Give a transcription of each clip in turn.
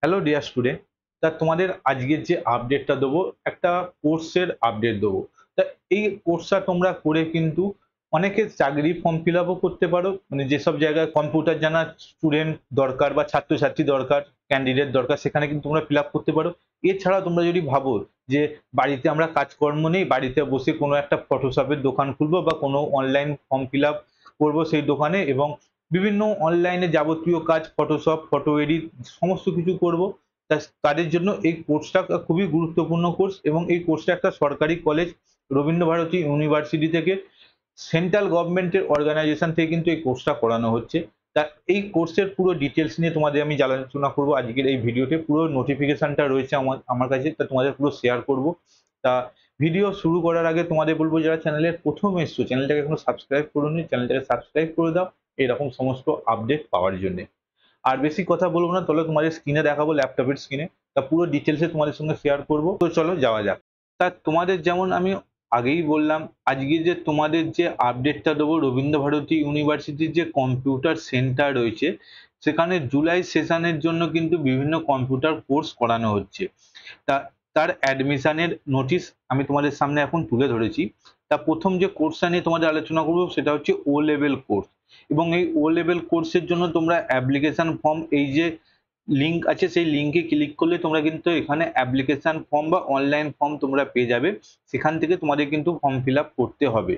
Hello dear student. তা তোমাদের আজকের যে আপডেটটা দেবো, একটা কোর্সের আপডেট দেবো। তা এই কোর্সটা তোমরা করে কিন্তু অনেকে চাকরি ফর্ম ফিল আপও করতে পারো, মানে যেসব জায়গায় কম্পিউটার জানা স্টুডেন্ট দরকার বা ছাত্রছাত্রী দরকার, ক্যান্ডিডেট দরকার, সেখানে কিন্তু তোমরা ফিল আপ করতে পারো। এছাড়া তোমরা যদি ভাবো যে বাড়িতে আমরা কাজকর্ম নেই, বাড়িতে বসে কোনো একটা ফটোশপের দোকান খুলবো বা কোনো অনলাইন ফর্ম ফিল আপ করবো সেই দোকানে, এবং বিভিন্ন অনলাইনে যাবতীয় কাজ, ফটোশপ, ফটো এডিট সমস্ত কিছু করব, তাদের জন্য এই কোর্সটা খুবই গুরুত্বপূর্ণ কোর্স। এবং এই কোর্সটা একটা সরকারি কলেজ, রবীন্দ্রভারতী ইউনিভার্সিটি থেকে, সেন্ট্রাল গভর্নমেন্টের অর্গানাইজেশন থেকে কিন্তু এই কোর্সটা করানো হচ্ছে। তা এই কোর্সের পুরো ডিটেলস নিয়ে তোমাদের আমি আলোচনা করবো আজকের এই ভিডিওতে। পুরো নোটিফিকেশনটা রয়েছে আমার কাছে, তা তোমাদের পুরো শেয়ার করব। তা ভিডিও শুরু করার আগে তোমাদের বলবো, যারা চ্যানেলের প্রথম এসছো, চ্যানেলটাকে এখনো সাবস্ক্রাইব করোনি, চ্যানেলটাকে সাবস্ক্রাইব করে দাও এরকম সমস্ত আপডেট পাওয়ার জন্য। আর বেশি কথা বলবো না, তাহলে তোমাদের স্ক্রিনে দেখাবো, ল্যাপটপের স্ক্রিনে। তা পুরো ডিটেলসে তোমাদের সঙ্গে শেয়ার করবো। তো চলো যাওয়া যাক। তা তোমাদের যেমন আমি আগেই বললাম, আজকে যে তোমাদের যে আপডেটটা দেবো, রবীন্দ্রভারতী ইউনিভার্সিটির যে কম্পিউটার সেন্টার রয়েছে, সেখানে জুলাই সেশনের জন্য কিন্তু বিভিন্ন কম্পিউটার কোর্স করানো হচ্ছে। তা তার অ্যাডমিশনের নোটিশ আমি তোমাদের সামনে এখন তুলে ধরেছি। তা প্রথম যে কোর্সটা নিয়ে তোমাদের আলোচনা করবো সেটা হচ্ছে ও লেভেল কোর্স। এবং এই ও লেভেল কোর্সের জন্য তোমরা অ্যাপ্লিকেশন ফর্ম, এই যে লিঙ্ক আছে সেই লিঙ্কে ক্লিক করলে তোমরা কিন্তু এখানে অ্যাপ্লিকেশন ফর্ম বা অনলাইন ফর্ম তোমরা পেয়ে যাবে। সেখান থেকে তোমাদের কিন্তু ফর্ম ফিল আপ করতে হবে।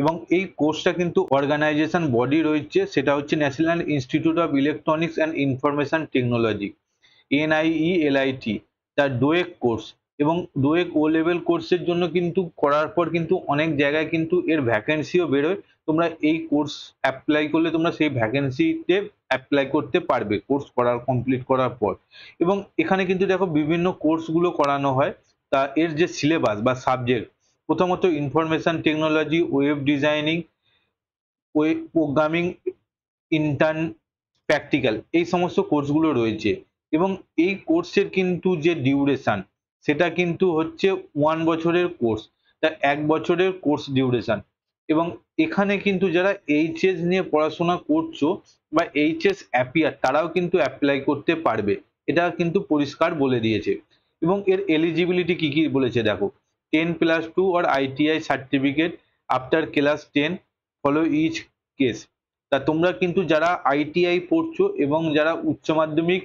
এবং এই কোর্সটা কিন্তু অর্গানাইজেশন বডি রয়েছে, সেটা হচ্ছে national institute of electronics and information technology, NIELIT, তার ডোয়েক কোর্স। এবং ডোয়েক ও লেভেল কোর্সের জন্য কিন্তু করার পর কিন্তু অনেক জায়গায় কিন্তু এর ভ্যাকেন্সিও বেরোয়। তোমরা এই কোর্স অ্যাপ্লাই করলে তোমরা সেই ভ্যাকেন্সিতে অ্যাপ্লাই করতে পারবে কোর্স কমপ্লিট করার পর। এবং এখানে কিন্তু দেখো বিভিন্ন কোর্সগুলো করানো হয়। তা এর যে সিলেবাস বা সাবজেক্ট, প্রথমত information technology, web designing, web programming, intern, practical, এই সমস্ত কোর্সগুলো রয়েছে। এবং এই কোর্সের কিন্তু যে ডিউরেশন, সেটা কিন্তু হচ্ছে 1 বছরের কোর্স। তা 1 বছরের কোর্স ডিউরেশন। এবং এখানে কিন্তু যারা এইচএস নিয়ে পড়াশোনা করছো বা এইচএস অ্যাপিয়ার, তারাও কিন্তু অ্যাপ্লাই করতে পারবে, এটা কিন্তু পরিষ্কার বলে দিয়েছে। এবং এর এলিজিবিলিটি কি কি বলেছে দেখো, 10+2 or ITI certificate after class 10 follow each case. তা তোমরা কিন্তু যারা ITI পড়ছো এবং যারা উচ্চ মাধ্যমিক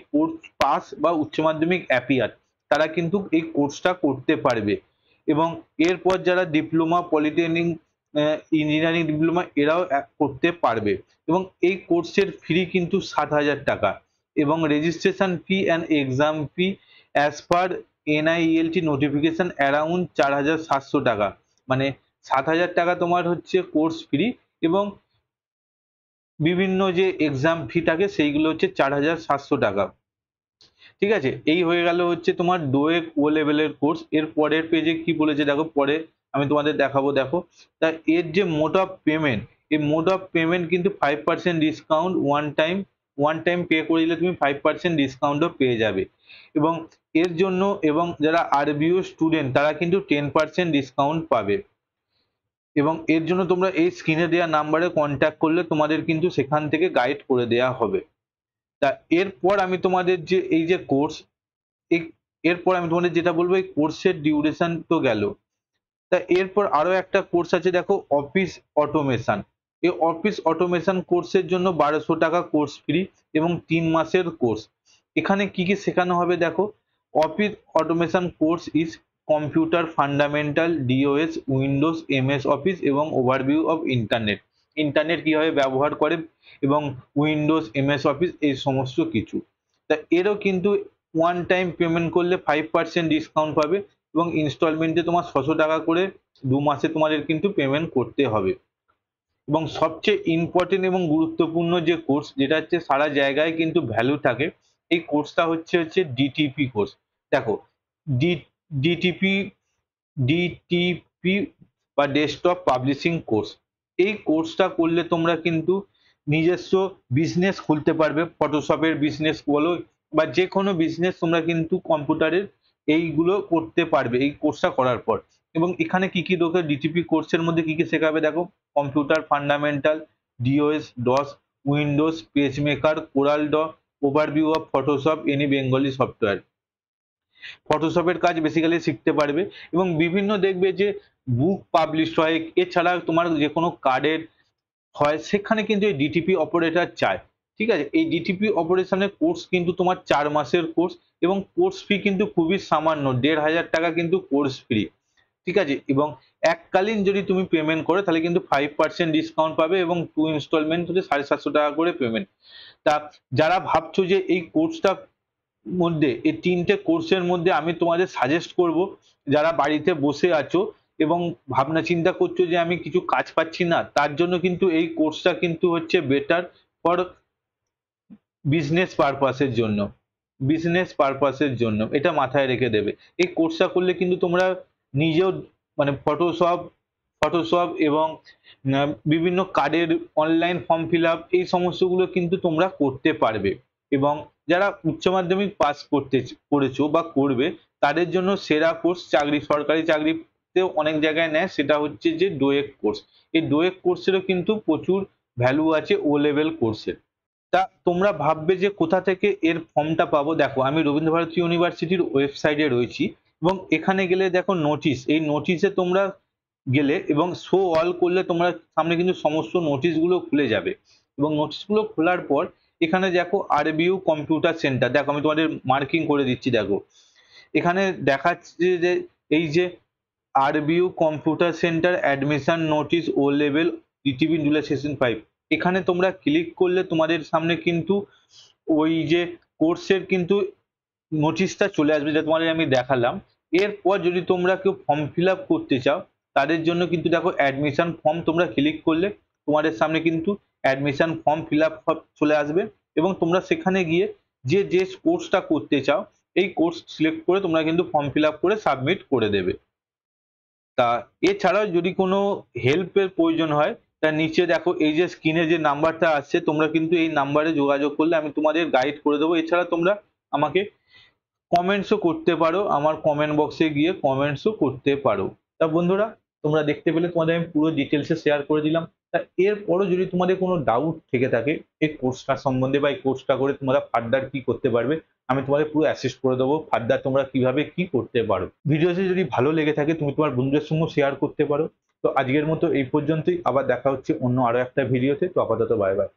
পাস বা উচ্চ মাধ্যমিক অ্যাপিয়ার, তারা কিন্তু এই কোর্সটা করতে পারবে। এবং এরপর যারা ডিপ্লোমা, পলিটেকনিক, ইঞ্জিনিয়ারিং ডিপ্লোমা, এরাও করতে পারবে। এবং এই কোর্সের ফি কিন্তু 7,000 টাকা। এবং registration fee and exam fee as per NIELT notification around 4,700 টাকা। মানে 7,000 টাকা তোমার হচ্ছে কোর্স ফি, এবং বিভিন্ন যে এক্সাম ফি থাকে সেইগুলো হচ্ছে 4,700 টাকা। ঠিক আছে, এই হয়ে গেল হচ্ছে তোমার ডোয়েক ও লেভেলের কোর্স। এর পরের পেজে কি বলেছে দেখো, পরে আমি তোমাদের দেখাবো। দেখো, তা এর যে মোড অফ পেমেন্ট, এই মোড অফ পেমেন্ট কিন্তু 5% ডিসকাউন্ট, ওয়ান টাইম পে করে দিলে তুমি 5% ডিসকাউন্টও পেয়ে যাবে। এবং এর জন্য, এবং যারা RBO স্টুডেন্ট, তারা কিন্তু 10% ডিসকাউন্ট পাবে। এবং এর জন্য তোমরা এই স্ক্রিনে দেওয়া নাম্বারে কন্ট্যাক্ট করলে তোমাদের কিন্তু সেখান থেকে গাইড করে দেওয়া হবে। তা এরপর আমি তোমাদের যে এই যে কোর্স, এরপর আমি তোমাদের যেটা বলবো, এই কোর্সের ডিউরেশন তো গেল। তা এরপর আরো একটা কোর্স আছে দেখো, অফিস অটোমেশন। এই অফিস অটোমেশন কোর্সের জন্য 1,200 টাকা কোর্স ফ্রি এবং 3 মাসের কোর্স। এখানে কি কি শেখানো হবে দেখো, office automation course is computer fundamental, DOS, Windows, MS office এবং ওভারভিউ অফ ইন্টারনেট। ইন্টারনেট কিভাবে ব্যবহার করে এবং উইন্ডোজ, MS অফিস, এই সমস্ত কিছু। তা এরও কিন্তু ওয়ান টাইম পেমেন্ট করলে 5% ডিসকাউন্ট পাবে। এবং ইনস্টলমেন্টে তোমার 600 টাকা করে 2 মাসে তোমাদের কিন্তু পেমেন্ট করতে হবে। এবং সবচেয়ে ইম্পর্টেন্ট এবং গুরুত্বপূর্ণ যে কোর্স, যেটা হচ্ছে সারা জায়গায় কিন্তু ভ্যালু থাকে, এই কোর্সটা হচ্ছে DTP কোর্স। দেখো, ডি ডিটিপি ডিটিপি বা ডেস্কটপ পাবলিশিং কোর্স। এই কোর্সটা করলে তোমরা কিন্তু নিজস্ব বিজনেস খুলতে পারবে, ফটোশপের বিজনেস বলো বা যে কোনো বিজনেস তোমরা কিন্তু কম্পিউটারের এইগুলো করতে পারবে এই কোর্সটা করার পর। এবং এখানে কি কি দরকার, DTP কোর্সের মধ্যে কি কি শেখাবে দেখো, computer fundamental, DOS, DOS, Windows, PageMaker, CorelDRAW, overview of Photoshop any Bengali software. ফটোশপের কাজ বেসিক্যালি শিখতে পারবে এবং বিভিন্ন দেখবে যে বুক পাবলিশ হয়, এছাড়া তোমার যে কোনো কার্ডের হয় সেখানে কিন্তু এই ডিটিপি অপারেটর চায়। ঠিক আছে, এই ডিটিপি অপারেশনের কোর্স কিন্তু তোমার 4 মাসের কোর্স এবং কোর্স ফি কিন্তু খুবই সামান্য, ১,৫০০ টাকা কিন্তু কোর্স ফি। ঠিক আছে, এবং এককালীন যদি তুমি পেমেন্ট করো তাহলে কিন্তু 5% ডিসকাউন্ট পাবে এবং 2 ইনস্টলমেন্ট হচ্ছে 750 টাকা করে পেমেন্ট। তা যারা ভাবছো যে এই কোর্সটা মধ্যে, এই 3টে কোর্সের মধ্যে আমি তোমাদের সাজেস্ট করব, যারা বাড়িতে বসে আছো এবং ভাবনা চিন্তা করছো যে আমি কিছু কাজ পাচ্ছি না, তার জন্য কিন্তু এই কোর্সটা কিন্তু হচ্ছে বেটার ফর বিজনেস পারপাসের জন্য। বিজনেস পারপাসের জন্য এটা মাথায় রেখে দেবে। এই কোর্সটা করলে কিন্তু তোমরা নিজেও মানে ফটোশপ এবং বিভিন্ন কার্ডের অনলাইন ফর্ম ফিল আপ এই সমস্তগুলো কিন্তু তোমরা করতে পারবে। এবং যারা উচ্চ মাধ্যমিক পাস করেছো বা করবে, তাদের জন্য সেরা কোর্স সরকারি চাকরিতে অনেক জায়গায় নেয়, সেটা হচ্ছে যে ডোয়েক কোর্স। এই ডোয়েক কোর্সেরও কিন্তু প্রচুর ভ্যালু আছে ও লেভেল কোর্সের। তা তোমরা ভাববে যে কোথা থেকে এর ফর্মটা পাবো। দেখো, আমি রবীন্দ্রভারতী ইউনিভার্সিটির ওয়েবসাইটে রয়েছি এবং এখানে গেলে দেখো নোটিশ, এই নোটিশে তোমরা গেলে এবং শো অল করলে তোমার সামনে কিন্তু সমস্ত নোটিশগুলো খুলে যাবে এবং নোটিশগুলো খোলার পর এখানে দেখো আরবিইউ কম্পিউটার সেন্টার, দেখো আমি তোমাদের মার্কিং করে দিচ্ছি। দেখো এখানে দেখাচ্ছে যে এই যে RBU computer centre admission notice O level DTV session 5, এখানে তোমরা ক্লিক করলে তোমাদের সামনে কিন্তু ওই যে কোর্সের কিন্তু নোটিশটা চলে আসবে, যেটা তোমাদের আমি দেখালাম। এরপর যদি তোমরা কেউ ফর্ম ফিল আপ করতে চাও, তাদের জন্য কিন্তু দেখো অ্যাডমিশন ফর্ম, তোমরা ক্লিক করলে তোমাদের সামনে কিন্তু অ্যাডমিশন ফর্ম ফিল আপ চলে আসবে এবং তোমরা সেখানে গিয়ে যে যে কোর্সটা করতে চাও এই কোর্স সিলেক্ট করে তোমরা কিন্তু ফর্ম ফিল আপ করে সাবমিট করে দেবে। তা এছাড়াও যদি কোনো হেল্পের প্রয়োজন হয়, তার নিচে দেখো এই যে স্ক্রিনে যে নাম্বারটা আসছে, তোমরা কিন্তু এই নাম্বারে যোগাযোগ করলে আমি তোমাদের গাইড করে দেবো। এছাড়া তোমরা আমাকে কমেন্টসও করতে পারো, আমার কমেন্ট বক্সে গিয়ে কমেন্টসও করতে পারো। তা বন্ধুরা, তোমরা দেখতে পেলে তোমাদের আমি পুরো ডিটেলসে শেয়ার করে দিলাম। তা এরপরও যদি তোমাদের কোনো ডাউট থেকে থাকে এই কোর্সটা সম্বন্ধে বা এই কোর্সটা করে তোমরা ফার্দার কি করতে পারবে, আমি তোমাদের পুরো অ্যাসিস্ট করে দেবো ফার্দার তোমরা কিভাবে কি করতে পারো। ভিডিওটি যদি ভালো লেগে থাকে তুমি তোমার বন্ধুদের সঙ্গে শেয়ার করতে পারো। তো আজকের মতো এই পর্যন্তই, আবার দেখা হচ্ছে অন্য আরো একটা ভিডিওতে। তো আপাতত বাই বাই।